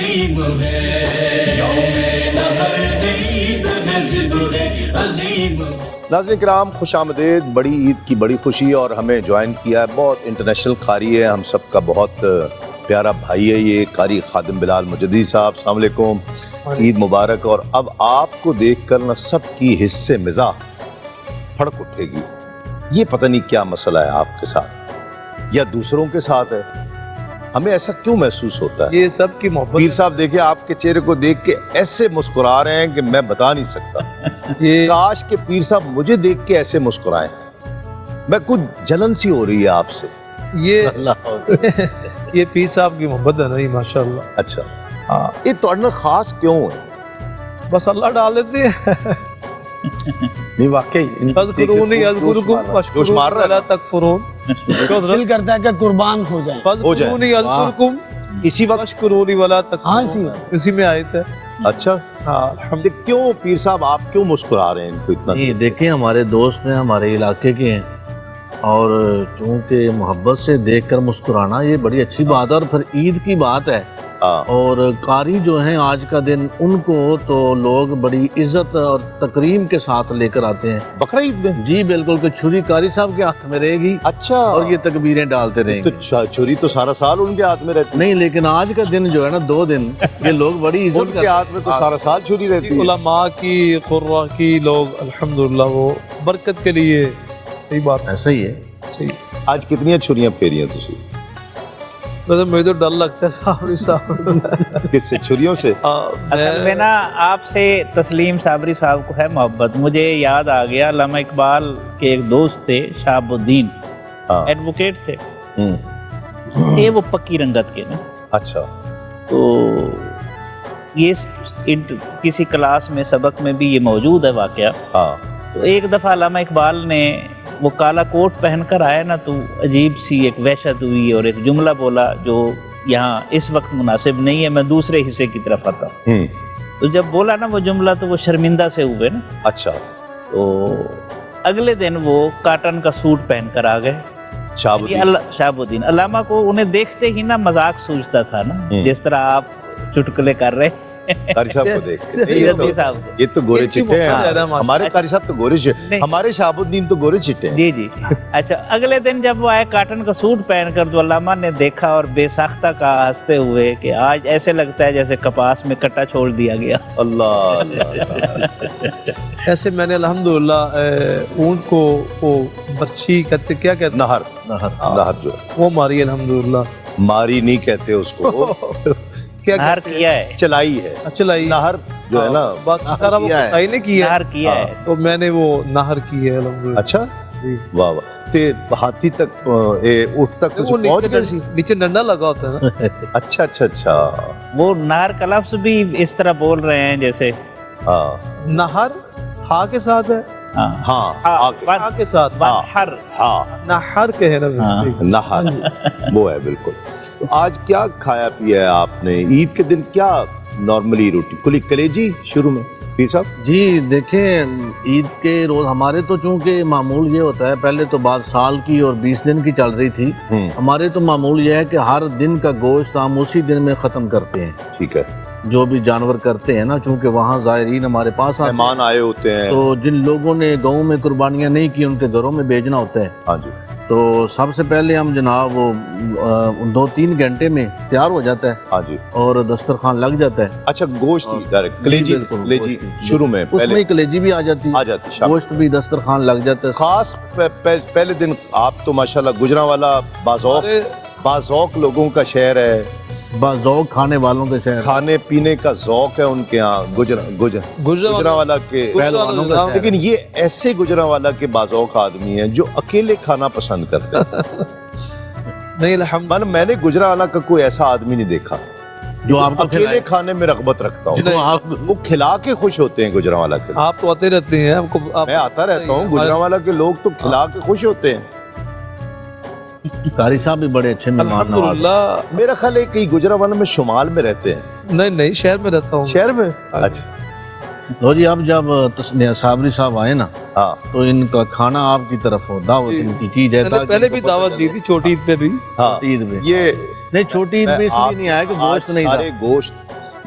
عظیم ہے، یوم نہر عید ہے، ذبح عظیم ہے۔ ناظرین کرام خوش آمدید، بڑی عید کی بڑی خوشی اور ہمیں جوائن کیا ہے بہت انٹرنیشنل قاری ہے، ہم سب کا بہت پیارا بھائی ہے یہ قاری خادم بلال مجدی صاحب، السلام علیکم، عید مبارک۔ اور اب آپ کو دیکھ کر نہ سب کی حصے مزاح پھڑک اٹھے گی، یہ پتہ نہیں کیا مسئلہ ہے آپ کے ساتھ یا دوسروں کے ساتھ ہے، ہمیں ایسا کیوں محسوس ہوتا ہے؟ یہ سب کی محبت۔ پیر صاحب دیکھیں آپ کے چہرے کو دیکھ کے ایسے مسکرا رہے ہیں کہ میں بتا نہیں سکتا، کاش کہ پیر صاحب مجھے دیکھ کے ایسے مسکرائیں، میں کچھ جلن سی ہو رہی ہے آپ سے۔ یہ پیر صاحب کی محبت ہے نہیں ماشاءاللہ۔ اچھا یہ توڑنا خاص کیوں ہے؟ بس اللہ ڈال دیتے ہیں۔ نہیں واقعی اذکرونی اذکرکم واشکرونی ولا تکفرون، دل کرتا ہے کہ قربان ہو جائیں۔ اذکرونی اذکرکم اسی وقت واشکرونی ولا تکفرون، اسی میں آیت ہے۔ اچھا کیوں پیر صاحب آپ کیوں مسکرا رہے ہیں ان کو اتنا؟ نہیں دیکھیں ہمارے دوست ہیں، ہمارے علاقے کے ہیں، اور چونکہ محبت سے دیکھ کر مسکرانا یہ بڑی اچھی بات ہے، اور پھر عید کی بات ہے اور قاری جو ہیں آج کا دن ان کو تو لوگ بڑی عزت اور تکریم کے ساتھ لے کر آتے ہیں بقرہ عید میں۔ جی بالکل، کہ چھری قاری صاحب کے ہاتھ میں رہے گی اچھا، اور یہ تکبیریں ڈالتے رہیں گے۔ تو چھری تو سارا سال ان کے ہاتھ میں رہتی ہے؟ نہیں لیکن آج کا دن جو ہے نا 2 دن یہ لوگ بڑی ان عزت کے ہاتھ میں تو سارا سال چھری رہتی ہے۔ علماء کی قرہ کی لوگ الحمدللہ وہ برکت کے لیے، صحیح بات ہے، ایسا ہی ہے۔ صحیح۔ آج کتنی چھریاں پھیری ہیں تسی؟ ویسے مجھے تو ڈر لگتا ہے صابری صاحب کس سے؟ چھریوں سے؟ اصل میں نا آپ سے تسلیم صابری صاحب کو ہے محبت۔ مجھے یاد آ گیا علامہ اقبال کے ایک دوست تھے شہاب الدین، ایڈوکیٹ تھے، تھے وہ پکی رنگت کے نا۔ اچھا، تو یہ کسی کلاس میں سبق میں بھی یہ موجود ہے واقعہ۔ تو ایک دفعہ علامہ اقبال نے وہ کالا کوٹ پہن کر آیا نا، تو عجیب سی ایک وحشت ہوئی اور ایک جملہ بولا جو یہاں اس وقت مناسب نہیں ہے، میں دوسرے حصے کی طرف آتا ہوں۔ تو جب بولا نا وہ جملہ تو وہ شرمندہ سے ہوئے نا۔ اچھا، تو اگلے دن وہ کاٹن کا سوٹ پہن کر آ گئے شہاب الدین۔ علامہ کو انہیں دیکھتے ہی نا مذاق سوچتا تھا نا، جس طرح آپ چٹکلے کر رہے قاری صاحب کو دیکھ یہ تو گورے چٹے ہیں، ہمارے قاری صاحب تو گورے چٹے، ہمارے شہاب الدین تو گورے چٹے ہیں۔ جی جی۔ اچھا اگلے دن جب وہ آئے کاٹن کا سوٹ پہن کر، تو علامہ نے دیکھا اور بے ساختہ کہا ہنستے ہوئے کہ آج ایسے لگتا ہے جیسے کپاس میں کٹا چھوڑ دیا گیا۔ اللہ ایسے میں نے الحمدللہ اونٹ کو وہ بچی کہتے، کیا کہتے، نہر جو وہ ماری الحمدللہ۔ ماری نہیں کہتے اس کو، نہر کیا ہے، چلائی ہے، چلائی نہر جو ہے نا، باقی سارا وہ صحیح نے کیا نہر کیا ہے، تو میں نے وہ نہر کی ہے الحمدللہ۔ اچھا جی واہ واہ، تے ہاتھی تک اونٹ تک کچھ وہ پہنچ گئے؟ نیچے ڈنڈا لگا ہوتا ہے نا۔ اچھا اچھا اچھا، وہ نہر کا لفظ بھی اس طرح بول رہے ہیں جیسے نہر ہا کے ساتھ ہے، ہاں ہا کے ساتھ، نہر کے ہے نا، نہر وہ ہے بالکل۔ تو آج کیا کھایا پیا ہے آپ نے عید کے دن؟ کیا نارملی روٹی کلی کلیجی شروع میں پیر صاحب؟ جی دیکھیں عید کے روز ہمارے تو چونکہ معمول یہ ہوتا ہے، پہلے تو بعد سال کی اور 20 دن کی چل رہی تھی، ہمارے تو معمول یہ ہے کہ ہر دن کا گوشت ہم اسی دن میں ختم کرتے ہیں۔ ٹھیک ہے، جو بھی جانور کرتے ہیں نا، چونکہ وہاں زائرین ہمارے پاس آتے ہیں، مہمان آئے ہوتے ہیں، تو جن لوگوں نے گاؤں میں قربانیاں نہیں کی ان کے گھروں میں بھیجنا ہوتا ہے۔ ہاں جی، تو سب سے پہلے ہم جناب وہ 2-3 گھنٹے میں تیار ہو جاتا ہے، ہاں جی، اور دسترخوان لگ جاتا ہے۔ اچھا گوشت ڈائریکٹ کلیجی؟ کلیجی شروع میں اس میں کلیجی بھی آ جاتی ہے، گوشت بھی دسترخوان لگ جاتا ہے۔ خاص پہلے دن آپ تو ماشاءاللہ گجرانوالا بازوق لوگوں کا شہر ہے، ذوق کھانے والوں کے شہر، کھانے پینے کا ذوق ہے ان کے ہاں گجرانوالا کے پہلوانوں کا شہر۔ لیکن یہ ایسے گجرانوالا کے بازوق آدمی ہیں جو اکیلے کھانا پسند کرتے ہیں۔ نہیں الحمدللہ، میں نے گجرانوالا کا کوئی ایسا آدمی نہیں دیکھا جو آپ کو اکیلے کھانے میں رغبت رکھتا ہوں، وہ کھلا کے خوش ہوتے ہیں گجرانوالا کے لوگ۔ آپ تو آتے رہتے ہیں، میں آتا رہتا ہوں، گجرانوالا کے لوگ تو کھلا کے خوش ہوتے ہیں۔ قاری صاحب بھی بڑے اچھے مہمان نواز ہیں۔ الحمدللہ۔ میرا خیال ہے کہ گجرانوالا میں شمال میں رہتے ہیں۔ نہیں شہر میں رہتا ہوں۔ شہر میں؟ اچھا لو جی، اب جب صابری صاحب آئے نا تو ان کا کھانا آپ کی طرف ہو، دعوت ان کی کی جائے۔ پہلے بھی دعوت دی تھی چھوٹی عید پہ بھی، ہاں عید میں یہ نہیں، چھوٹی عید میں اس لیے نہیں آیا کہ گوشت نہیں تھا۔ سارے گوشت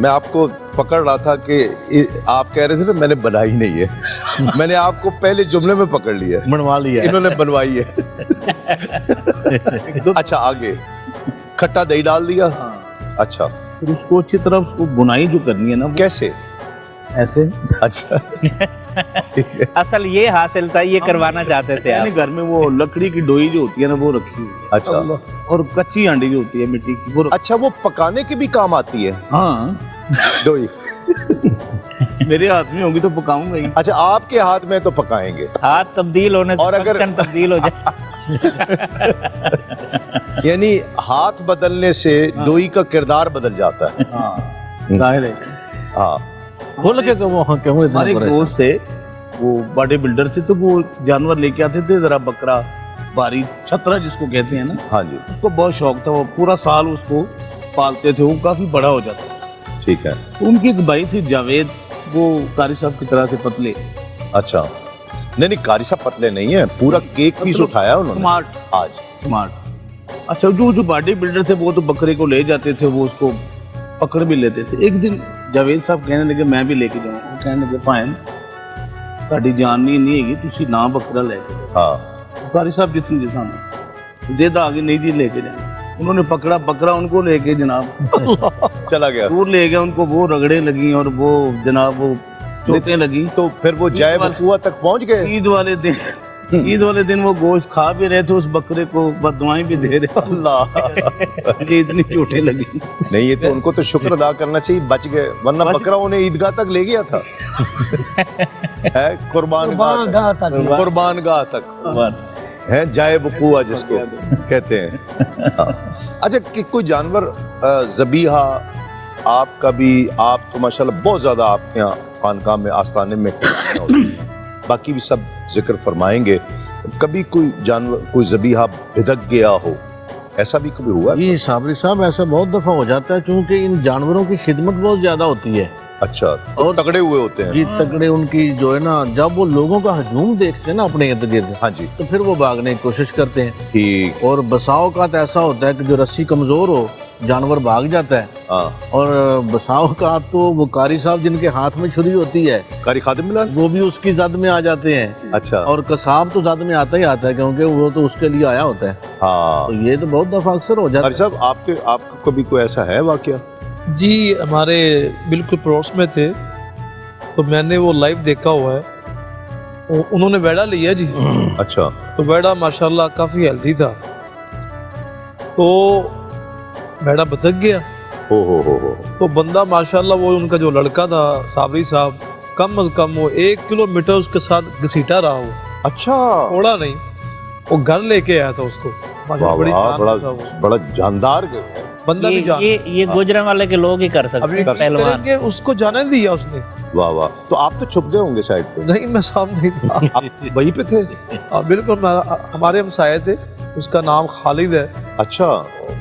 میں آپ کو پکڑ رہا تھا کہ آپ کہہ رہے تھے نا میں نے بنائی نہیں ہے، میں نے آپ کو پہلے جملے میں پکڑ لیا ہے، بنوا لیا ہے، انہوں نے بنوائی ہے۔ اچھا آگے کھٹا دہی ڈال دیا، اچھا پھر اس کو اچھی طرح اس کو بنائی جو کرنی ہے نا، کیسے؟ ایسے اچھا اصل یہ حاصل تھا، یہ کروانا چاہتے تھے آپ۔ گھر میں وہ لکڑی کی ڈوئی جو ہوتی ہے نا وہ رکھی ہوئی ہے، اچھا اور کچی ہانڈی جو ہوتی ہے مٹی کی وہ اچھا وہ پکانے کے بھی کام آتی ہے ہاں ڈوئی؟ میرے ہاتھ میں ہوگی تو پکاؤں گا ہی۔ اچھا آپ کے ہاتھ میں تو پکائیں گے، ہاتھ تبدیل ہونے اور سے اگر- فنکشن تبدیل ہو جائے۔ یعنی ہاتھ بدلنے سے ڈوئی کا کردار بدل جاتا ہے۔ ہاں ظاہر ہے۔ ہاں کھول کے کہ وہ کیوں اتنا ہمارے ایک پریشان؟ دوست تھے وہ باڈی بلڈر تھے، تو وہ جانور لے کے آتے تھے، ذرا بکرا باری چھترا جس کو کہتے ہیں نا، ہاں جی اس کو بہت شوق تھا، وہ پورا سال اس کو پالتے تھے، وہ کافی بڑا ہو جاتا تھا۔ ٹھیک ہے، تو ان کی ایک بھائی تھی جاوید، وہ قاری صاحب کی طرح سے پتلے، اچھا نہیں قاری صاحب پتلے نہیں ہیں، پورا کیک پیس اٹھایا انہوں نے سمارٹ آج۔ سمارٹ۔ اچھا جو باڈی بلڈر تھے وہ تو بکرے کو لے جاتے تھے، وہ اس کو پکڑ بھی لیتے تھے۔ ایک دن جاوید صاحب کہنے لگے میں بھی لے کے جاؤں، وہ کہنے لگے فائن تہاڈی جان نہیں ہے گی، تسی نہ بکرا لے کے جاؤ۔ ہاں قاری صاحب جتنی کے سامنے زیادہ آگے نہیں جی لے کے جانا، انہوں نے پکڑا بکرا ان کو لے کے جناب چلا گیا، دور لے گیا، ان کو وہ رگڑے لگی اور وہ جناب وہ چوٹیں لگی۔ تو پھر وہ جائے وقوع تک پہنچ گئے۔ عید والے دن وہ گوشت کھا بھی رہے تھے، اس بکرے کو بد دعائیں بھی دے رہے، اللہ مجھے اتنی چوٹیں لگی۔ نہیں یہ تو ان کو تو شکر ادا کرنا چاہیے بچ گئے، ورنہ بکرا انہیں عیدگاہ تک لے گیا تھا، ہے قربان گاہ تک، قربان گاہ تک ہے، جائے وقوع جس کو کہتے ہیں۔ ہاں۔ اچھا کہ کوئی جانور ذبیحہ آپ کا بھی، آپ تو ماشاءاللہ بہت زیادہ آپ کے یہاں خانقاہ میں آستانے میں باقی بھی سب ذکر فرمائیں گے، کبھی کوئی جانور کوئی ذبیحہ بھدک گیا ہو، ایسا بھی کبھی ہوا ہے؟ جی صابری صاحب ایسا بہت دفعہ ہو جاتا ہے، چونکہ ان جانوروں کی خدمت بہت زیادہ ہوتی ہے، اچھا اور اور تگڑے ہوئے ہوتے ہیں، جی تگڑے ان کی جو ہے نا، جب وہ لوگوں کا ہجوم دیکھتے ہیں نا اپنے ارد گرد، ہاں جی تو پھر وہ بھاگنے کی کوشش کرتے ہیں، ٹھیک، اور بسا اوقات ایسا ہوتا ہے کہ جو رسی کمزور ہو جانور بھاگ جاتا ہے، ہاں اور بسا اوقات تو وہ قاری صاحب جن کے ہاتھ میں چھری ہوتی ہے قاری خادم ملال، وہ بھی اس کی زد میں آ جاتے ہیں، اچھا اور قصاب تو زد میں آتا ہی آتا ہے کیونکہ وہ تو اس کے لیے آیا ہوتا ہے، ہاں۔ تو یہ تو بہت دفعہ اکثر ہو جاتا قاری ہے۔ صاحب آپ کو کبھی کوئی ایسا ہے واقعہ؟ جی ہمارے بالکل پڑوس میں تھے، تو میں نے وہ لائیو دیکھا ہوا ہے، انہوں نے ویڑا لیا جی، اچھا تو ویڑا ماشاءاللہ کافی ہیلتھی تھا، تو ویڑا بھٹک گیا، ہو تو بندہ ماشاءاللہ وہ ان کا جو لڑکا تھا صابری صاحب، کم از کم وہ 1 کلومیٹر اس کے ساتھ گھسیٹا رہا، وہ اچھا تھوڑا نہیں، وہ گھر لے کے آیا تھا اس کو، ماشاءاللہ بڑی جان تھا وہ بڑا جاندار بندہ بھی جان، یہ گوجرا والے کے لوگ ہی کر سکتے ابھی ہیں پہلوان۔ کہ اس کو جانے دیا اس نے، واہ واہ، تو آپ تو چھپ گئے ہوں گے سائڈ پہ؟ نہیں میں سامنے ہی تھا، آپ وہیں پہ تھے؟ ہاں بالکل، ہمارے ہمسائے تھے، اس کا نام خالد ہے، اچھا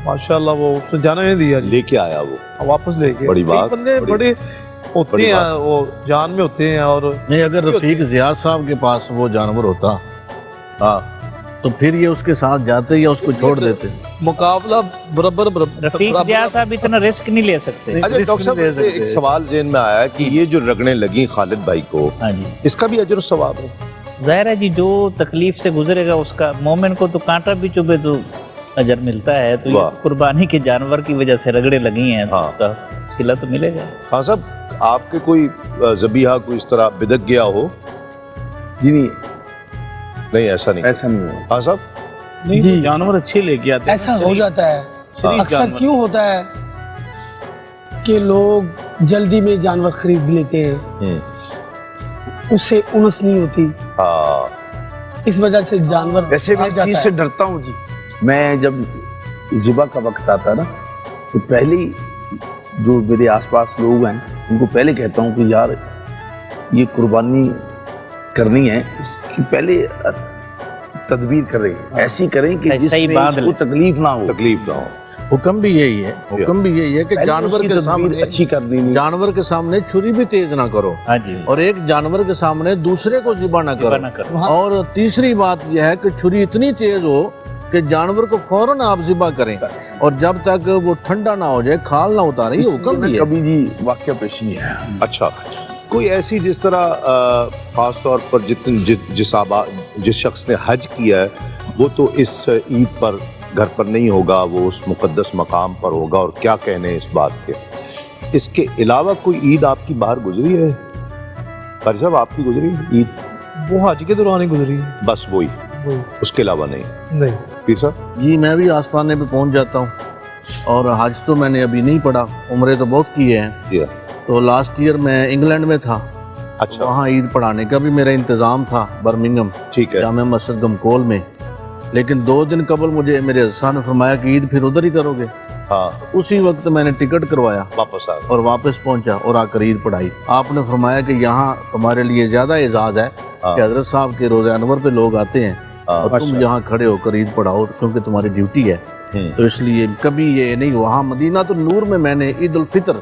ماشاءاللہ وہ اس نے جانا نہیں دیا جی، لے کے آیا وہ، واپس لے کے۔ بڑی بات، کئی بندے بڑے ہوتے ہیں، وہ جان میں ہوتے ہیں، اور نہیں اگر رفیق زیاد صاحب کے پاس وہ جانور ہوتا ہاں تو پھر یہ اس کے ساتھ جاتے یا اس کو چھوڑ دیتے؟ مقابلہ برابر رفیق زیاد صاحب اتنا رسک نہیں لے سکتے۔ اچھا ڈاکٹر صاحب مجھے ایک سوال ذہن میں آیا کہ یہ جو رگڑیں لگیں خالد بھائی کو، ہاں جی اس کا بھی اجر و ثواب ہے؟ ظاہر ہے جی، جو تکلیف سے گزرے گا اس کا، مومن کو تو کانٹا بھی چبھے تو اجر ملتا ہے، تو یہ قربانی کے جانور کی وجہ سے رگڑے لگی ہیں، تو اس کا صلہ تو ملے گا۔ ہاں صاحب آپ کے کوئی ذبیحہ کوئی اس طرح بدک گیا ہو؟ جی نہیں ایسا نہیں، ایسا نہیں ہوا، ہاں صاحب نہیں جانور اچھے لے کے آتے ہیں، ایسا ہو جاتا ہے، شریف اکثر جانور۔ کیوں ہوتا ہے کہ لوگ جلدی میں جانور خرید لیتے ہیں، اس سے انس نہیں ہوتی، اس وجہ سے جانور ویسے میں آ اس جاتا چیز ہے۔ سے ڈرتا ہوں جی، میں جب ذبح کا وقت آتا نا تو پہلے ہی جو میرے آس پاس لوگ ہیں ان کو پہلے کہتا ہوں کہ یار یہ قربانی کرنی ہے، اس کی پہلے تدبیر کریں، ایسی کریں کہ جس صحیح میں باندھ اس کو تکلیف نہ ہو، تکلیف نہ ہو۔ حکم بھی یہی ہے، حکم بھی یہی ہے کہ پہلے جانور اس کی کے تدبیر سامنے اچھی کرنی نہیں، جانور کے سامنے چھری بھی تیز نہ کرو، ہاں جی، اور ایک جانور کے سامنے دوسرے کو ذبح نہ نہ کرو، کرو۔ اور تیسری بات یہ ہے کہ چھری اتنی تیز ہو کہ جانور کو فوراً آپ ذبح کریں اور جب تک وہ ٹھنڈا نہ ہو جائے کھال نہ اتاریں، یہ حکم بھی ہے۔ کبھی جی واقعہ پیش نہیں ہے۔ اچھا، کوئی ایسی جس طرح خاص طور پر جس شخص نے حج کیا ہے وہ تو اس عید پر گھر پر نہیں ہوگا، وہ اس مقدس مقام پر ہوگا، اور کیا کہنے اس بات کے۔ اس کے علاوہ کوئی عید آپ کی باہر گزری ہے قاری صاحب؟ آپ کی گزری ہے عید؟ وہ حج کے دوران ہی گزری ہے۔ بس وہی، اس کے علاوہ نہیں؟ نہیں۔ پیر صاحب؟ جی میں بھی آستانے پہ پہنچ جاتا ہوں، اور حج تو میں نے ابھی نہیں پڑھا، عمرے تو بہت کیے ہیں۔ جی تو لاسٹ ایئر میں انگلینڈ میں تھا، اچھا، وہاں عید پڑھانے کا بھی میرا انتظام تھا برمنگم ٹھیک ہے، جامع مسجد گمکول میں، لیکن 2 دن قبل مجھے میرے حسان نے فرمایا کہ عید پھر ادھر ہی کرو گے۔ ہاں، اسی وقت میں نے ٹکٹ کروایا واپس آ اور واپس پہنچا اور آ کر عید پڑھائی۔ آپ نے فرمایا کہ یہاں تمہارے لیے زیادہ اعزاز ہے کہ حضرت صاحب کے روزہ انور پہ لوگ آتے ہیں اور تم یہاں کھڑے ہو کر عید پڑھاؤ کیونکہ تمہاری ڈیوٹی ہے۔ تو اس لیے کبھی یہ نہیں، وہاں مدینہ تو نور میں نے عید الفطر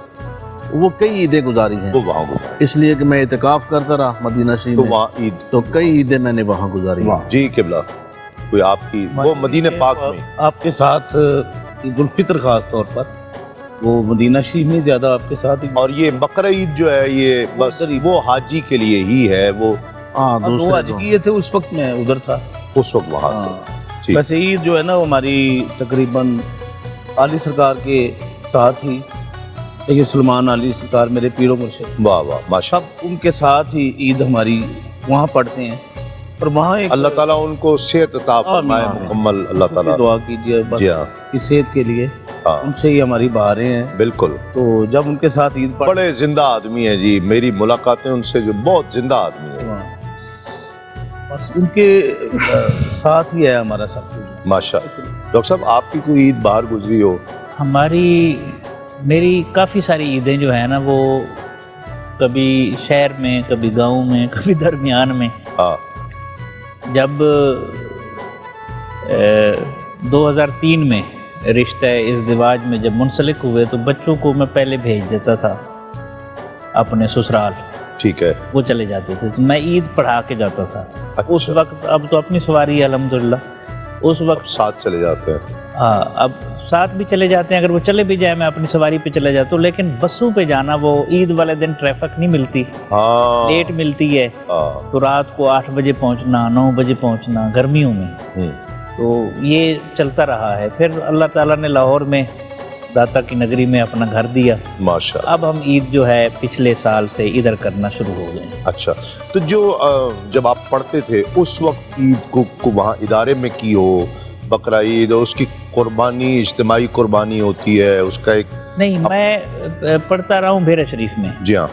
وہ کئی عیدیں گزاری ہیں، وہ وہاں گزاری، اس لیے کہ میں اعتکاف کرتا رہا مدینہ شریف تو میں، وہاں عید، تو کئی عیدیں میں نے وہاں گزاری ہیں۔ جی قبلہ کوئی آپ کی وہ مدینہ پاک میں؟ آپ کے ساتھ عید الفطر خاص طور پر وہ مدینہ شریف میں زیادہ آپ کے ساتھ، اور یہ بقرہ عید جو ہے یہ بس وہ حاجی کے لیے ہی ہے، وہ ہاں وہ دوسرے حج کیے تھے اس وقت میں ادھر تھا۔ اس وقت وہاں تھے۔ ٹھیک، ویسے عید جو ہے نا وہ ہماری تقریباً عالی سرکار کے ساتھ ہی، لیکن سلمان علی سرکار میرے پیر و مرشد، واہ واہ ماشاء سب ان کے ساتھ ہی عید ہماری وہاں پڑھتے ہیں، اور وہاں ایک اللہ تعالیٰ ان کو صحت عطا فرمائے مکمل، اللہ تعالیٰ۔ دعا کیجیے بس جی ہاں، کی صحت کے لیے، ہاں ان سے ہی ہماری بہاریں ہیں۔ بالکل، تو جب ان کے ساتھ عید پڑھ بڑے زندہ آدمی ہیں جی، میری ملاقاتیں ان سے جو بہت زندہ آدمی ہیں بس ان کے ساتھ ہی ہے ہمارا سب کچھ۔ ماشاء اللہ۔ ڈاکٹر صاحب آپ کی کوئی عید باہر گزری ہو؟ میری کافی ساری عیدیں جو ہیں نا وہ کبھی شہر میں، کبھی گاؤں میں، کبھی درمیان میں۔ ہاں، جب 2003 میں رشتہ ازدواج میں جب منسلک ہوئے تو بچوں کو میں پہلے بھیج دیتا تھا اپنے سسرال، ٹھیک ہے، وہ چلے جاتے تھے، تو میں عید پڑھا کے جاتا تھا۔ اچھا، اس وقت اب تو اپنی سواری ہے الحمدللہ، اس وقت ساتھ چلے جاتے ہیں؟ ہاں اب ساتھ بھی چلے جاتے ہیں، اگر وہ چلے بھی جائیں میں اپنی سواری پہ چلے جاتا ہوں، لیکن بسوں پہ جانا وہ عید والے دن ٹریفک نہیں ملتی، ہاں، لیٹ ملتی ہے، ہاں، تو رات کو 8 بجے پہنچنا، 9 بجے پہنچنا گرمیوں میں، تو یہ چلتا رہا ہے۔ پھر اللہ تعالیٰ نے لاہور میں داتا کی نگری میں اپنا گھر دیا، ماشاء اللہ۔ اب ہم عید جو ہے پچھلے سال سے ادھر کرنا شروع ہو گئے ہیں۔ اچھا، تو جو جب آپ پڑھتے تھے اس وقت عید کو وہاں ادارے میں کی ہو، بقرہ عید، اس کی قربانی اجتماعی قربانی ہوتی ہے، اس کا ایک؟ نہیں، میں پڑھتا رہا ہوں بھیرا شریف میں۔ جی ہاں،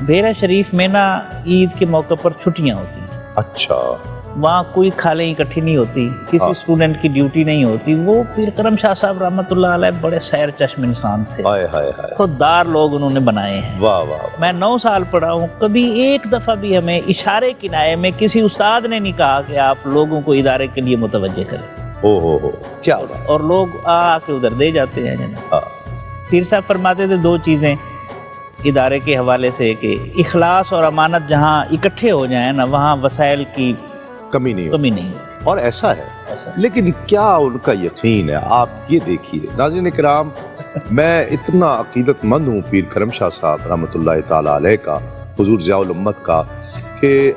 بھیرا شریف میں نا عید کے موقع پر چھٹیاں ہوتی ہیں، اچھا، وہاں کوئی کھالیں اکٹھی نہیں ہوتی، کسی اسٹوڈنٹ کی ڈیوٹی نہیں ہوتی۔ وہ پیر کرم شاہ صاحب رحمۃ اللہ علیہ بڑے سیر چشم انسان تھے، ہائے ہائے ہائے، خوددار لوگ انہوں نے بنائے ہیں۔ واہ واہ، میں 9 سال پڑھا ہوں، کبھی ایک دفعہ بھی ہمیں اشارے کنائے میں کسی استاد نے نہیں کہا کہ آپ لوگوں کو ادارے کے لیے متوجہ کریں، ہو کیا بات، اور لوگ آ کے ادھر دے جاتے ہیں جناب۔ ہاں، پیر صاحب فرماتے تھے 2 چیزیں ادارے کے حوالے سے، کہ اخلاص اور امانت جہاں اکٹھے ہو جائیں نا وہاں وسائل کی کمی نہیں کمی نہیں ہوتی۔ اور ایسا ہے، ایسا لیکن کیا ان کا یقین ہے، آپ یہ دیکھیے ناظرین کرام، میں اتنا عقیدت مند ہوں پیر کرم شاہ صاحب رحمۃ اللہ تعالیٰ علیہ کا، حضور ضیاء الامت کا، کہ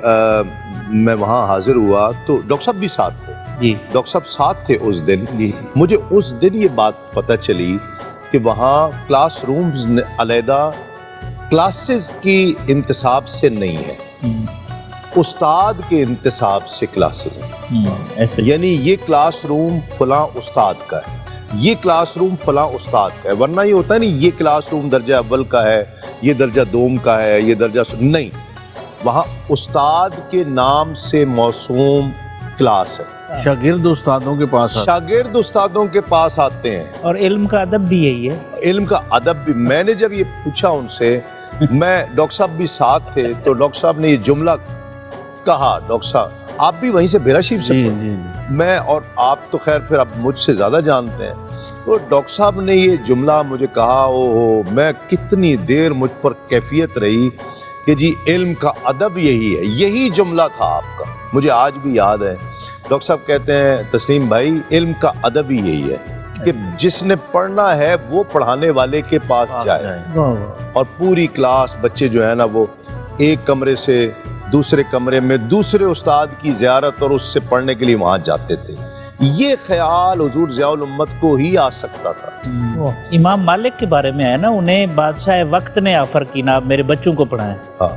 میں وہاں حاضر ہوا تو ڈاکٹر صاحب بھی ساتھ تھے، جی ڈاکٹر صاحب ساتھ تھے اس دن۔ جی مجھے اس دن یہ بات پتہ چلی کہ وہاں کلاس رومز علیحدہ کلاسز کی انتصاب سے نہیں ہے، استاد کے انتصاب سے کلاسز ہیں، ایسے یعنی یہ کلاس روم فلاں استاد کا ہے، یہ کلاس روم فلاں استاد کا ہے، ورنہ یہ ہوتا ہے نہیں یہ کلاس روم درجہ اول کا ہے، یہ درجہ دوم کا ہے، یہ درجہ نہیں، وہاں استاد کے نام سے موسوم کلاس ہے، شاگرد استادوں کے پاس آتے شاگرد استادوں کے پاس آتے ہیں، اور علم کا ادب بھی یہی ہے۔ علم کا ادب بھی۔ میں نے جب یہ پوچھا ان سے، میں ڈاکٹر صاحب بھی ساتھ تھے، تو ڈاکٹر صاحب نے یہ جملہ کہا، ڈاکٹر صاحب آپ بھی وہیں سے بھیرا شریف سے جی پڑھے؟ جی میں اور آپ تو خیر پھر اب مجھ سے زیادہ جانتے ہیں، تو ڈاکٹر صاحب نے یہ جملہ مجھے کہا، او میں کتنی دیر مجھ پر کیفیت رہی کہ جی علم کا ادب یہی ہے، یہی جملہ تھا آپ کا، مجھے آج بھی یاد ہے۔ ڈاکٹر صاحب کہتے ہیں تسلیم بھائی علم کا ادب ہی یہی ہے کہ جس نے پڑھنا ہے وہ پڑھانے والے کے پاس جائے. اور پوری کلاس بچے جو ہے نا وہ ایک کمرے سے دوسرے کمرے میں دوسرے استاد کی زیارت اور اس سے پڑھنے کے لیے وہاں جاتے تھے. یہ خیال حضور ضیاء الامت کو ہی آ سکتا تھا. امام مالک کے بارے میں ہے نا, انہیں بادشاہ وقت نے آفر کی نا آپ میرے بچوں کو پڑھائیں. ہاں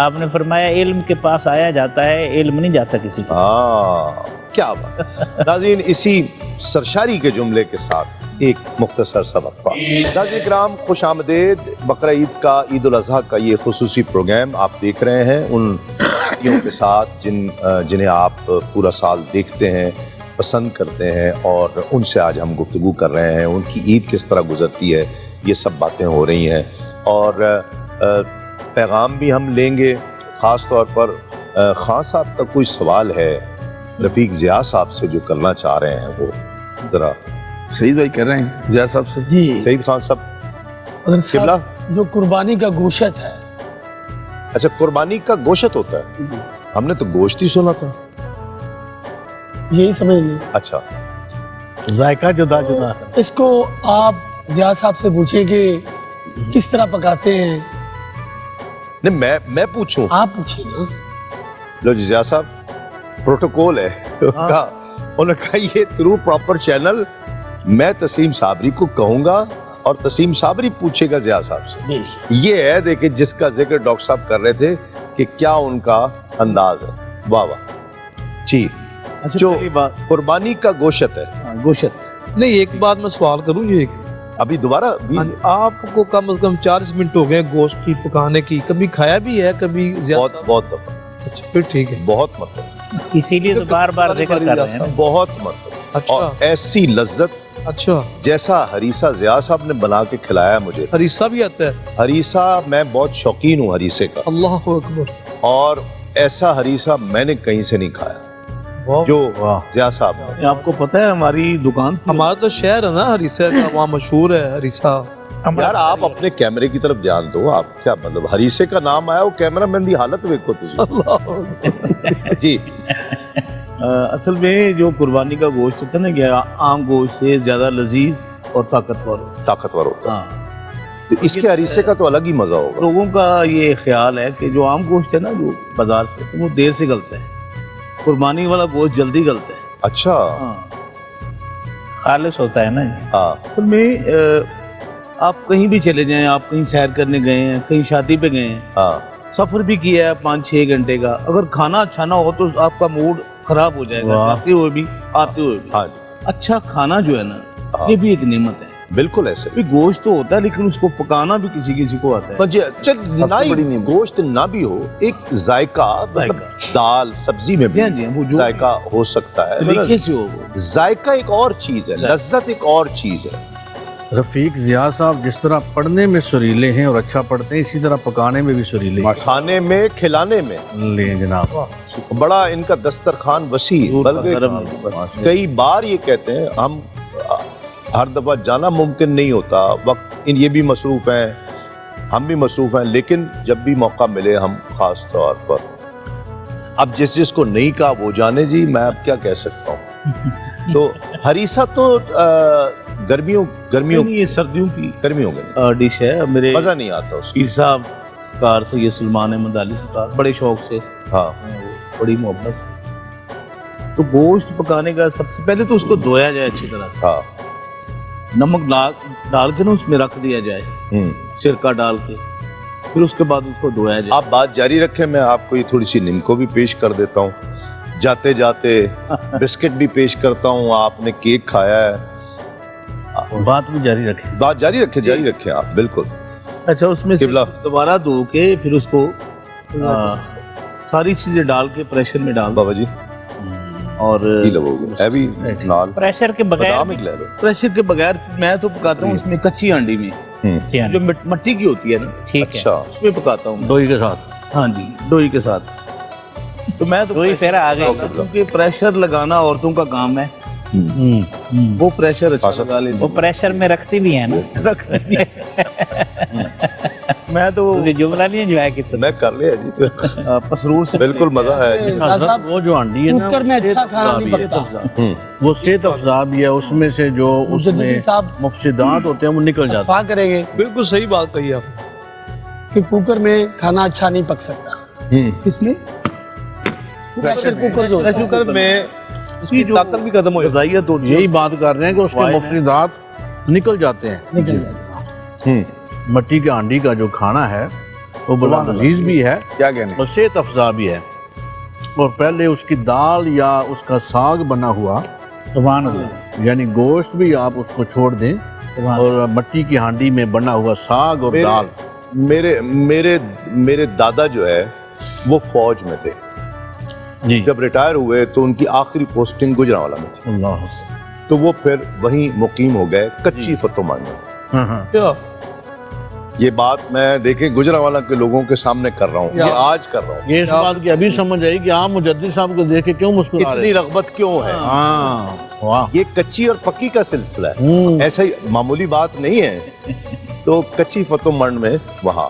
آپ نے فرمایا علم کے پاس آیا جاتا ہے, علم نہیں جاتا کسی کو. ہاں کیا بات. ناظرین اسی سرشاری کے جملے کے ساتھ ایک مختصر سا وقفہ. ناظرین کرام خوش آمدید. بقرہ عید کا, عید الاضحیٰ کا یہ خصوصی پروگرام آپ دیکھ رہے ہیں ان ہستیوں کے ساتھ جنہیں آپ پورا سال دیکھتے ہیں, پسند کرتے ہیں, اور ان سے آج ہم گفتگو کر رہے ہیں. ان کی عید کس طرح گزرتی ہے یہ سب باتیں ہو رہی ہیں, اور پیغام بھی ہم لیں گے. خاص طور پر خان صاحب کا کوئی سوال ہے رفیق ضیاء صاحب سے جو کرنا چاہ رہے ہیں, وہ ذرا سعید بھائی کہہ رہے ہیں ضیاء صاحب سے. جی سعید خان صاحب. حضرت قبلہ صاحب جو قربانی کا گوشت ہے, اچھا قربانی کا گوشت ہوتا ہے, ہم نے تو گوشت ہی سنا تھا. یہی سمجھ لیں. اچھا ذائقہ جدا جدا ہے. اس کو آپ ضیاء صاحب سے پوچھیں کہ کس طرح پکاتے ہیں. نہیں میں پوچھوں؟ آپ پوچھیں نا. لو جی ضیاء صاحب پروٹوکول ہے انہوں نے کہا یہ تھرو پراپر چینل میں تسلیم صابری کو کہوں گا اور تسلیم صابری پوچھے گا ضیاء صاحب سے. یہ ہے دیکھیں جس کا ذکر ڈاکٹر صاحب کر رہے تھے کہ کیا ان کا انداز ہے. واہ واہ. جی جو قربانی کا گوشت ہے, گوشت نہیں ایک بات میں سوال کروں یہ ابھی دوبارہ آپ کو کم از کم 40 منٹ ہو گئے گوشت کی پکانے کی, کبھی کھایا بھی ہے کبھی بہت دفعہ. اچھا پھر ٹھیک ہے, بہت مرتبہ, اسی لیے تو بار بار ذکر کر رہے ہیں. بہت مرتبہ. اور ایسی لذت اچھا جیسا ہریسہ ضیاء صاحب نے بنا کے کھلایا مجھے. ہریسہ بھی آتا ہے؟ ہریسہ میں بہت شوقین ہوں ہریسے کا, اللہ اکبر. اور ایسا ہریسہ میں نے کہیں سے نہیں کھایا جو ضیاء صاحب نے. آپ کو پتہ ہے ہماری دکان تھی, ہمارا تو شہر ہے نا ہریسہ کا, وہاں مشہور ہے ہریسہ. یار آپ اپنے کیمرے کی طرف دھیان دو. آپ کیا مطلب ہریسے کا نام آیا وہ کیمرہ مین دی حالت دیکھو تجھے. جی اصل میں جو قربانی کا گوشت ہوتا ہے نا کہ عام گوشت سے زیادہ لذیذ اور طاقتور ہوتا ہے. ہاں تو اس کے ہریسے کا تو الگ ہی مزہ ہوگا. لوگوں کا یہ خیال ہے کہ جو عام گوشت ہے نا جو بازار سے وہ دیر سے گلتا ہے, قربانی والا گوشت جلدی گلتا ہے. اچھا ہاں خالص ہوتا ہے نا. ہاں اصل میں آپ کہیں بھی چلے جائیں, آپ کہیں سیر کرنے گئے ہیں, کہیں شادی پہ گئے ہیں, ہاں سفر بھی کیا ہے 5-6 گھنٹے کا, اگر کھانا اچھا نہ ہو تو آپ کا موڈ خراب ہو جائے گا جاتے ہوئے بھی آتے ہوئے بھی. ہاں اچھا کھانا جو ہے نا یہ بھی ایک نعمت ہے. بالکل ایسے. گوشت تو ہوتا ہے لیکن اس کو پکانا بھی کسی کو آتا ہے. نہ ہی گوشت نہ بھی ہو, ایک ذائقہ مطلب دال سبزی میں بھی ذائقہ ہو سکتا ہے. ذائقہ ایک اور چیز ہے, لذت ایک اور چیز ہے. رفیق ضیاء صاحب جس طرح پڑھنے میں سریلے ہیں اور اچھا پڑھتے ہیں, اسی طرح پکانے میں بھی سریلے ہیں, کھانے میں کھلانے میں. لیں جناب بڑا ان کا دسترخوان وسیع, بلکہ کئی بار یہ کہتے ہیں ہم ہر دفعہ جانا ممکن نہیں ہوتا, وقت یہ بھی مصروف ہیں, ہم بھی مصروف ہیں, لیکن جب بھی موقع ملے ہم خاص طور پر, اب جس کو نہیں کہا وہ جانے جی, میں اب کیا کہہ سکتا ہوں. تو ہریسہ تو گرمیوں یہ سردیوں کی ڈش ہے. میرے مزہ نہیں آتا اس پیر صاحب سرکار سید سلمان احمد علی سرکار بڑے شوق سے, ہاں بڑی محبت سے. تو گوشت پکانے کا سب سے پہلے تو اس کو دھویا جائے اچھی طرح سے, ہاں نمک ڈال کے نا اس میں رکھ دیا جائے, سرکہ ڈال کے, پھر اس کے بعد اس کو دھویا جائے. آپ بات جاری رکھیں, میں آپ کو یہ تھوڑی سی نمکو بھی پیش کر دیتا ہوں, جاتے جاتے بسکٹ بھی پیش کرتا ہوں. آپ نے کیک کھایا ہے, بات بھی جاری رکھیں. بات جاری رکھیں آپ, بالکل. اچھا اس میں سے دوبارہ دھو کے پھر اس کو ساری چیزیں ڈال کے پریشر میں ڈال بابا جی, اور پریشر کے بغیر میں تو پکاتا ہوں اس میں کچی ہانڈی میں, جو مٹی کی ہوتی ہے نا, ٹھیک ہے, اس میں پکاتا ہوں دوئی کے ساتھ. ہاں جی دوئی کے ساتھ. تو میں تو دوئی پھر آ گئے, کیونکہ پریشر لگانا عورتوں کا کام ہے, وہ پریشر اچھا لگا لیتے وہ پریشر میں رکھتی بھی ہیں نا میں تو جملہ نہیں انجوائے کیا میں کر لیا جی پسرور سے بالکل مزہ ہے جی حضرت وہ جو ہانڈی ہے نا کوکر میں اچھا کھانا نہیں پکتا. وہ صحت افزا بھی ہے, اس میں سے جو اس میں مجددی صاحب مفسدات ہوتے ہیں وہ نکل جاتے اتفاق کریں گے بالکل صحیح بات کہی آپ نے. کہ کوکر میں کھانا اچھا نہیں پک سکتا. کس نے پریشر کوکر جو ہوتا ہے کوکر میں اس کی طاقت بھی ختم ہو جاتی ہے. ہیں. یہی بات کر رہے ہیں کہ اس کے مفسدات نکل جاتے ہیں. نکل جاتا ہے. مٹی کے ہانڈی کا جو کھانا ہے وہ بڑا لذیذ بھی ہے کیا کہنے اور صحت افزا بھی ہے. اور پہلے اس کی دال یا اس کا ساگ بنا ہوا, سبحان اللہ. یعنی گوشت بھی آپ اس کو چھوڑ دیں اور مٹی کی ہانڈی میں بنا ہوا ساگ اور دال. میرے دادا جو ہے وہ فوج میں تھے. جی جب ریٹائر ہوئے تو ان کی آخری پوسٹنگ گجرانوالہ میں تھی, اللہ. تو وہ پھر وہیں مقیم ہو گئے کچی فتو مانگ میں. کیا یہ بات میں دیکھیں گجرانوالہ کے لوگوں کے سامنے کر رہا ہوں, یہ آج کر رہا ہوں. یہ اس بات کی ابھی سمجھ آئی کہ آپ مجدد صاحب کو دیکھ کے کیوں مسکرا رہے اتنی رغبت کیوں ہے؟ ہاں واہ. یہ کچی اور پکی کا سلسلہ ہے, ایسا ہی معمولی بات نہیں ہے. تو کچی فتو منڈ میں وہاں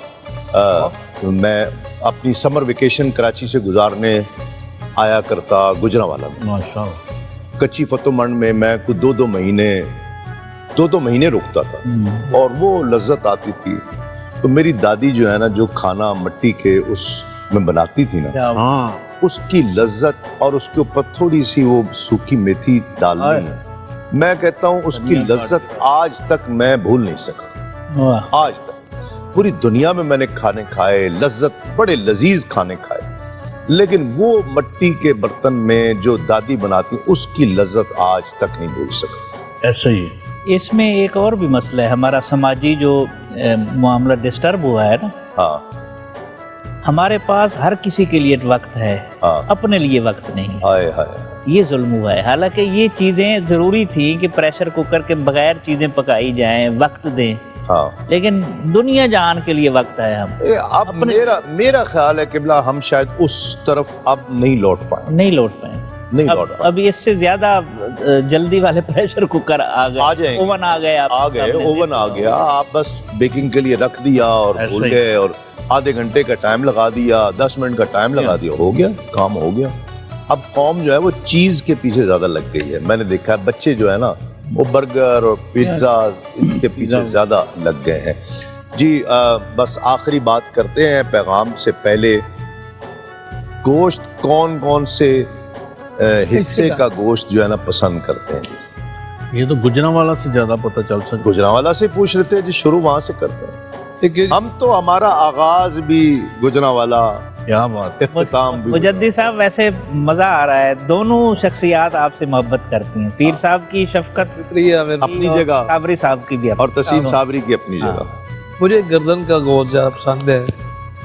میں اپنی سمر ویکیشن کراچی سے گزارنے آیا کرتا گجرانوالہ میں. ماشاء اللہ. کچی فتو منڈ میں میں کچھ دو مہینے رکتا تھا اور وہ لذت آتی تھی. تو میری دادی جو ہے نا جو کھانا مٹی کے اس میں بناتی تھی نا, ہاں اس کی لذت اور اس کے اوپر تھوڑی سی وہ سوکھی میتھی ڈالنی ہے, میں کہتا ہوں اس کی لذت آج تک میں بھول نہیں سکا. آج تک پوری دنیا میں نے کھانے کھائے, لذت بڑے لذیذ کھانے کھائے, لیکن وہ مٹی کے برتن میں جو دادی بناتی اس کی لذت آج تک نہیں بھول سکا. ایسا ہی ہے. اس میں ایک اور بھی مسئلہ ہے, ہمارا سماجی جو معاملہ ڈسٹرب ہوا ہے نا, ہاں ہمارے پاس ہر کسی کے لیے وقت ہے, اپنے لیے وقت نہیں ہے. ہائے ہائے, یہ ظلم ہوا ہے. حالانکہ یہ چیزیں ضروری تھی کہ پریشر کوکر کے بغیر چیزیں پکائی جائیں, وقت دیں, ہاں لیکن دنیا جہان کے لیے وقت ہے. ہم اب میرا خیال ہے قبلہ ہم شاید اس طرف اب نہیں لوٹ پائیں. نہیں لوٹ پائیں. اب اس سے زیادہ جلدی والے پریشر کوکر آ گئے, اوون آ گئے, اوون آ گیا, آپ بس بیکنگ کے لیے رکھ دیا اور بھول گئے, اور آدھے گھنٹے کا ٹائم لگا دیا, 10 منٹ کا ٹائم لگا دیا, ہو گیا کام, ہو گیا. اب قوم جو ہے وہ چیز کے پیچھے زیادہ لگ گئی ہے. میں نے دیکھا ہے بچے جو ہے نا وہ برگر اور پیزاز ان کے پیچھے زیادہ لگ گئے ہیں. جی بس آخری بات کرتے ہیں پیغام سے پہلے, گوشت کون سے حصے کا گوشت جو ہے نا پسند کرتے ہیں؟ یہ تو گجرانوالہ سے زیادہ پتہ چل سکتا. گجرانوالہ سے پوچھ رہے تھے جی, شروع وہاں سے کرتے ہیں ہم تو. ہمارا آغاز بھی گجرانوالہ, کیا بات. اختتام بھی. مجدد صاحب ویسے مزہ آ رہا ہے, دونوں شخصیات آپ سے محبت کرتی ہیں. پیر صاحب کی شفقت اپنی جگہ, صابری صاحب کی بھی, اور تسیم صابری کی اپنی جگہ. مجھے گردن کا گوشت زیادہ پسند ہے,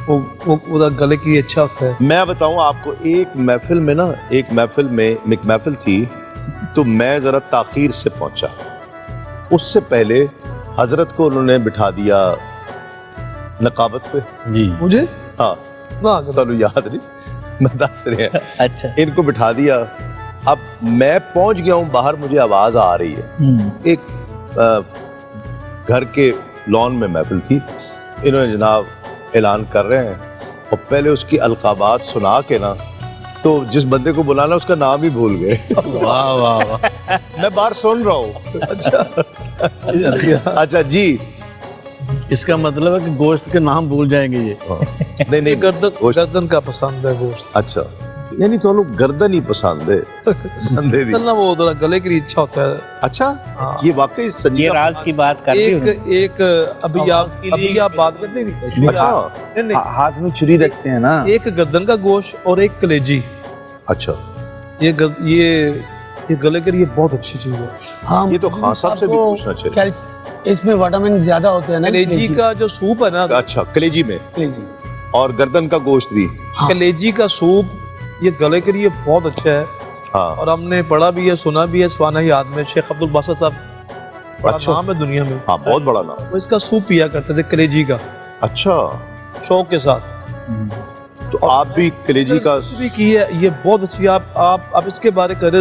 وہ گلے کی اچھا ہوتا ہے. میں بتاؤں آپ کو, ایک محفل تھی تو میں ذرا تاخیر سے پہنچا. اس سے پہلے حضرت کو انہوں نے بٹھا دیا نقابت پہ. جی مجھے ہاں تو یاد نہیں, میں دس رہے ہیں. اچھا, ان کو بٹھا دیا. اب میں پہنچ گیا ہوں باہر, مجھے آواز آ رہی ہے. ایک گھر کے لان میں محفل تھی, انہوں نے جناب اعلان کر رہے ہیں, اور پہلے اس کی القابات سنا کے نا, تو جس بندے کو بلانا اس کا نام ہی بھول گئے. واہ واہ واہ. میں باہر سن رہا ہوں. اچھا جی, اس کا مطلب ہے کہ گوشت کے نام بھول جائیں گے یہ. نہیں گردن کا پسند ہے گوشت. اچھا, یعنی تو لوگ گردن ہی پسند ہے. وہ ذرا گلے کے لیے اچھا ہوتا ہے. اچھا, یہ واقعی یہ سنجیدہ راز کی بات کرتی ہوں. ایک ابھی آپ بات کرتے ہیں. اچھا, ہاتھ میں چھری رکھتے ہیں نا. ایک گردن کا گوشت اور ایک کلیجی. اچھا, یہ گلے کے لیے بہت اچھی چیز ہے. ہاں, یہ تو خان صاحب سے بھی پوچھنا چاہیے. اس میں وٹامن زیادہ ہوتے ہیں نا. کلیجی کا جو سوپ ہے نا, اچھا کلیجی میں, اور گردن کا گوشت بھی. کلیجی کا سوپ یہ گلے کے لیے بہت اچھا ہے. ہاں, اور ہم نے پڑھا بھی ہے, سنا بھی ہے. سوانح یاد میں شیخ عبد الباسط صاحب, بڑا نام ہے دنیا میں. ہاں, بہت بڑا نام. وہ اس کا سوپ پیا کرتے تھے کلیجی کا, اچھا, شوق کے ساتھ. تو آپ بھی کلیجی کا بھی کی ہے, یہ بہت اچھی. آپ اس کے بارے کرے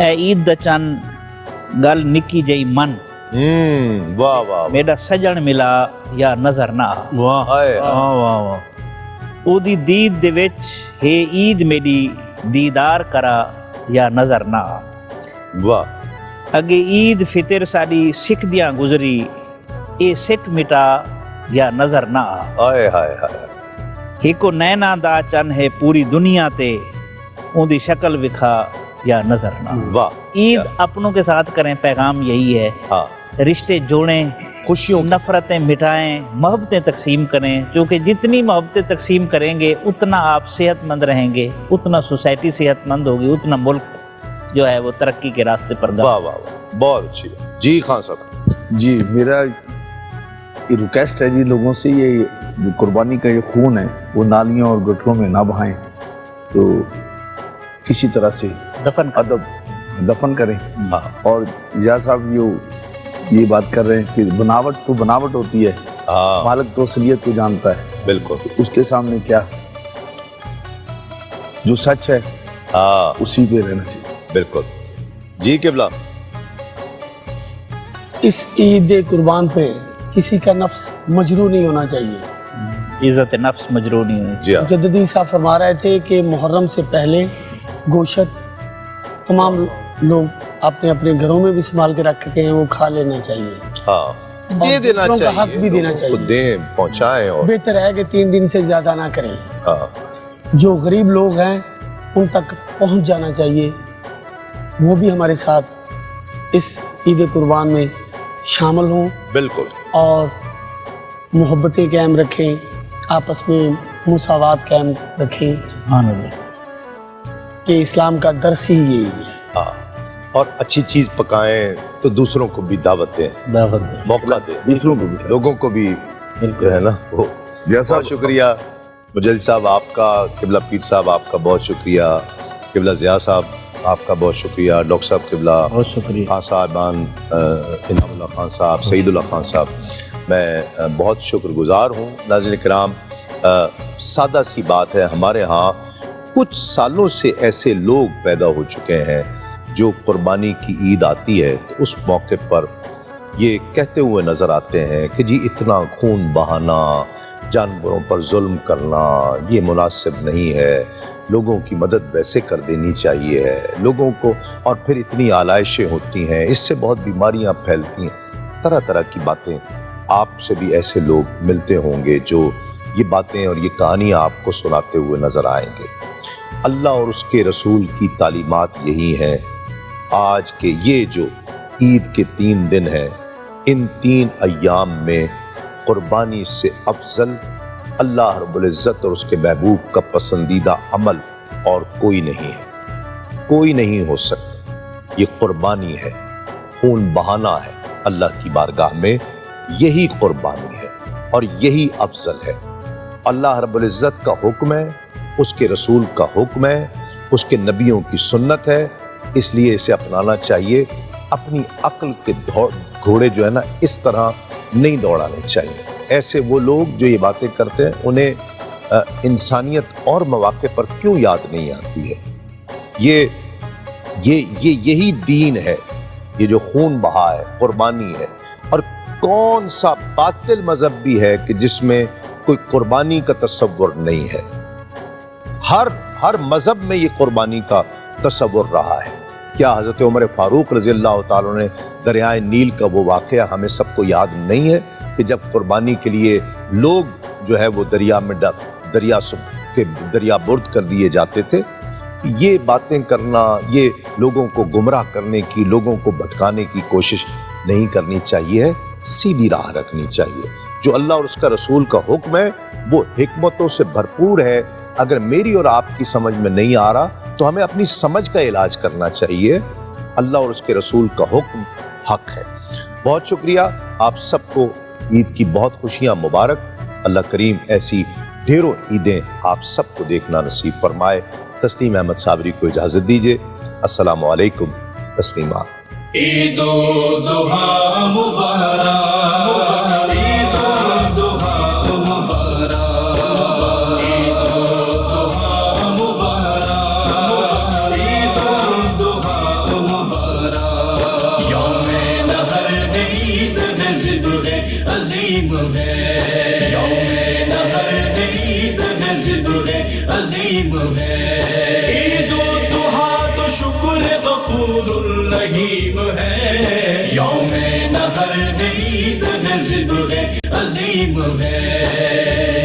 اے عید دا چن گل نکی جئی من واہ واہ میرا سجن ملا یا نظر نہ آ واہ آئے واہ واہ واہ او دی دید دے وچ ہے عید میری دیدار کرا یا نظر نہ آ واہ اگے عید فطر ساڈی سکھ دیاں گزری اے سکھ مٹا یا نظر نہ آ آئے ہائے ہائے ایکو نینا دا چن ہے پوری دنیا تے اون دی شکل وکھا یا نظر نہ آ واہ عید اپنوں کے ساتھ کریں پیغام یہی ہے ہاں رشتے جوڑیں خوشیوں نفرتیں مٹائیں محبتیں تقسیم کریں کیونکہ جتنی محبتیں تقسیم کریں گے اتنا آپ صحت مند رہیں گے اتنا سوسائٹی صحت مند ہوگی اتنا ملک جو ہے وہ ترقی کے راستے پر واہ واہ واہ بہت اچھی بات جی خان صاحب جی میرا یہ ریکویسٹ ہے جی لوگوں سے یہ جو قربانی کا یہ خون ہے وہ نالیوں اور گٹروں میں نہ بہائیں تو کسی طرح سے دفن ادب دفن کریں ہاں اور اجاز صاحب یہ بات کر رہے ہیں کہ بناوٹ تو بناوٹ ہوتی ہے ہاں مالک تو اصلیت کو جانتا ہے بالکل اس کے سامنے کیا جو سچ ہے ہاں اسی پہ رہنا چاہیے بالکل جی قبلہ اس عید قربان پہ کسی کا نفس مجروح نہیں ہونا چاہیے عزت نفس مجروح نہیں ہوئی جی ہاں جدیدی صاحب فرما رہے تھے کہ محرم سے پہلے گوشت تمام لوگ اپنے اپنے گھروں میں بھی استعمال کے رکھتے ہیں وہ کھا لینا چاہیے ہاں دے دینا دوسروں کا چاہیے حق بھی دینا لوگوں کو چاہیے دیں پہنچائیں اور بہتر ہے کہ 3 دن سے زیادہ نہ کریں ہاں جو غریب لوگ ہیں ان تک پہنچ جانا چاہیے وہ بھی ہمارے ساتھ اس عید قربان میں شامل ہوں بالکل اور محبتیں قائم رکھیں آپس میں مساوات قائم رکھیں کہ اسلام کا درس ہی یہی ہے ہاں اور اچھی چیز پکائیں تو دوسروں کو بھی دعوت دیں دعوت دیں موقع دیں دوسروں کو بھی لوگوں کو بھی جو ہے نا وہ بہت شکریہ مجلس صاحب آپ کا قبلہ پیر صاحب آپ کا بہت شکریہ قبلہ ضیاء صاحب آپ کا بہت شکریہ ڈاکٹر صاحب قبلہ بہت شکریہ خان صاحبان انعام اللہ خان صاحب سعید اللہ خان صاحب میں بہت شکر گزار ہوں ناظرین کرام سادہ سی بات ہے ہمارے ہاں کچھ سالوں سے ایسے لوگ پیدا ہو چکے ہیں جو قربانی کی عید آتی ہے تو اس موقع پر یہ کہتے ہوئے نظر آتے ہیں کہ جی اتنا خون بہانا جانوروں پر ظلم کرنا یہ مناسب نہیں ہے لوگوں کی مدد ویسے کر دینی چاہیے ہے لوگوں کو اور پھر اتنی آلائشیں ہوتی ہیں اس سے بہت بیماریاں پھیلتی ہیں طرح طرح کی باتیں آپ سے بھی ایسے لوگ ملتے ہوں گے جو یہ باتیں اور یہ کہانیاں آپ کو سناتے ہوئے نظر آئیں گے اللہ اور اس کے رسول کی تعلیمات یہی ہیں آج کے یہ جو عید کے 3 دن ہیں ان 3 ایام میں قربانی سے افضل اللہ رب العزت اور اس کے محبوب کا پسندیدہ عمل اور کوئی نہیں ہے کوئی نہیں ہو سکتا یہ قربانی ہے خون بہانا ہے اللہ کی بارگاہ میں یہی قربانی ہے اور یہی افضل ہے اللہ رب العزت کا حکم ہے اس کے رسول کا حکم ہے اس کے نبیوں کی سنت ہے اس لیے اسے اپنانا چاہیے اپنی عقل کے گھوڑے جو ہے نا اس طرح نہیں دوڑانے چاہیے ایسے وہ لوگ جو یہ باتیں کرتے ہیں انہیں انسانیت اور مواقع پر کیوں یاد نہیں آتی ہے یہی دین ہے یہ جو خون بہا ہے قربانی ہے اور کون سا باطل مذہب بھی ہے کہ جس میں کوئی قربانی کا تصور نہیں ہے ہر مذہب میں یہ قربانی کا تصور رہا ہے کیا حضرت عمر فاروق رضی اللہ تعالیٰ نے دریائے نیل کا وہ واقعہ ہمیں سب کو یاد نہیں ہے کہ جب قربانی کے لیے لوگ جو ہے وہ دریا برد کر دیے جاتے تھے یہ باتیں کرنا یہ لوگوں کو گمراہ کرنے کی لوگوں کو بھٹکانے کی کوشش نہیں کرنی چاہیے ہے سیدھی راہ رکھنی چاہیے جو اللہ اور اس کا رسول کا حکم ہے وہ حکمتوں سے بھرپور ہے اگر میری اور آپ کی سمجھ میں نہیں آ رہا تو ہمیں اپنی سمجھ کا علاج کرنا چاہیے اللہ اور اس کے رسول کا حکم حق ہے بہت شکریہ آپ سب کو عید کی بہت خوشیاں مبارک اللہ کریم ایسی ڈھیروں عیدیں آپ سب کو دیکھنا نصیب فرمائے تسلیم احمد صابری کو اجازت دیجیے السلام علیکم تسلیمات عید الضحیٰ مبارک عید الضحیٰ مبارک عید الضحیٰ مبارک عید الضحیٰ مبارک عظیم ہے عید الضحیٰ تو شکر غفور الرحیم ہے یوم نحر ہے عید حزب ہے عظیم ہے